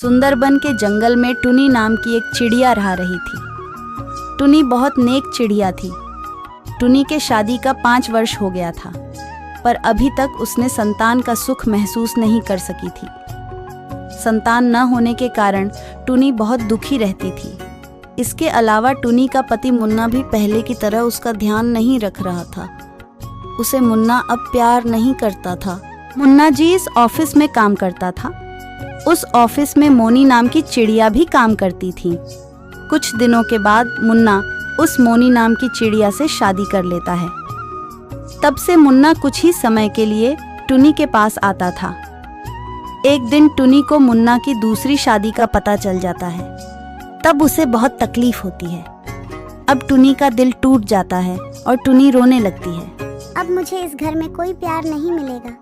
सुंदरबन के जंगल में टुनी नाम की एक चिड़िया रह रही थी। टुनी बहुत नेक चिड़िया थी। टुनी के शादी का 5 वर्ष हो गया था, पर अभी तक उसने संतान का सुख महसूस नहीं कर सकी थी। संतान न होने के कारण टुनी बहुत दुखी रहती थी। इसके अलावा टुनी का पति मुन्ना भी पहले की तरह उसका ध्यान नहीं रख रहा था। उसे मुन्ना अब प्यार नहीं करता था। मुन्ना जी इस ऑफिस में काम करता था। उस ऑफिस में मोनी नाम की चिड़िया भी काम करती थी। कुछ दिनों के बाद मुन्ना उस मोनी नाम की चिड़िया से शादी कर लेता है। तब से मुन्ना कुछ ही समय के लिए टुनी के पास आता था। एक दिन टुनी को मुन्ना की दूसरी शादी का पता चल जाता है। तब उसे बहुत तकलीफ होती है। अब टुनी का दिल टूट जाता है और टुनी रोने लगती है। अब मुझे इस घर में कोई प्यार नहीं मिलेगा।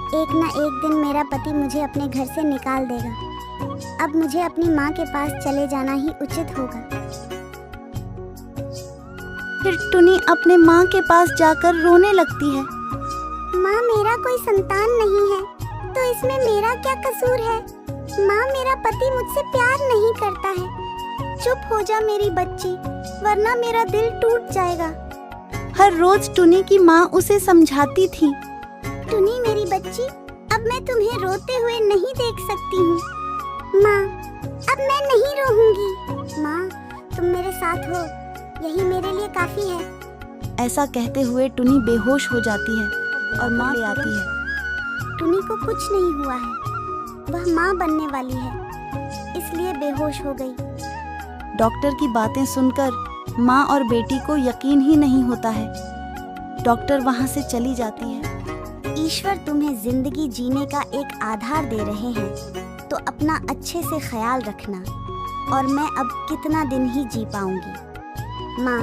एक ना एक दिन मेरा पति मुझे अपने घर से निकाल देगा। अब मुझे अपनी माँ के पास चले जाना ही उचित होगा। फिर टुनी अपने माँ के पास जाकर रोने लगती है। माँ, मेरा कोई संतान नहीं है, तो इसमें मेरा क्या कसूर है? माँ, मेरा पति मुझसे प्यार नहीं करता है। चुप हो जा मेरी बच्ची, वरना मेरा दिल टूट जाएगा। हर रोज टुनी की माँ उसे समझाती थी। टुनी मेरी बच्ची, अब मैं तुम्हें रोते हुए नहीं देख सकती हूँ। माँ, अब मैं नहीं रोऊंगी। माँ, तुम मेरे साथ हो, यही मेरे लिए काफी है। ऐसा कहते हुए टुनी बेहोश हो जाती है और माँ ले आती है। टुनी को कुछ नहीं हुआ है, वह माँ बनने वाली है, इसलिए बेहोश हो गई। डॉक्टर की बातें सुनकर माँ और बेटी को यकीन ही नहीं होता है। डॉक्टर वहाँ से चली जाती है। ईश्वर तुम्हें जिंदगी जीने का एक आधार दे रहे हैं, तो अपना अच्छे से ख्याल रखना। और मैं अब कितना दिन ही जी पाऊंगी। माँ,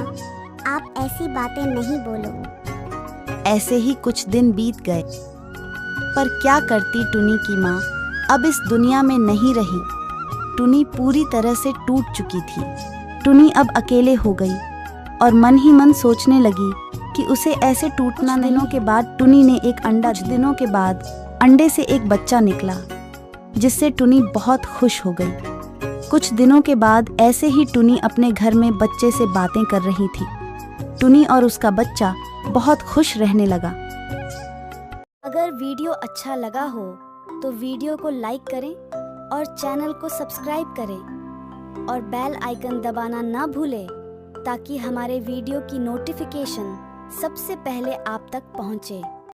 आप ऐसी बातें नहीं बोलो। ऐसे ही कुछ दिन बीत गए, पर क्या करती टुनी की माँ अब इस दुनिया में नहीं रही। टुनी पूरी तरह से टूट चुकी थी। टुनी अब अकेले हो गई और मन ही मन सोचने लगी कि उसे ऐसे टूटना नहीं। दिनों के बाद टुनी ने एक अंडा दिनों के बाद अंडे से एक बच्चा निकला, जिससे टुनी बहुत खुश हो गई। कुछ दिनों के बाद ऐसे ही टुनी अपने घर में बच्चे से बातें कर रही थी। टुनी और उसका बच्चा बहुत खुश रहने लगा। अगर वीडियो अच्छा लगा हो तो वीडियो को लाइक करें और चैनल को सब्सक्राइब करें और बेल आइकन दबाना ना भूलें, ताकि हमारे वीडियो की नोटिफिकेशन सबसे पहले आप तक पहुंचे।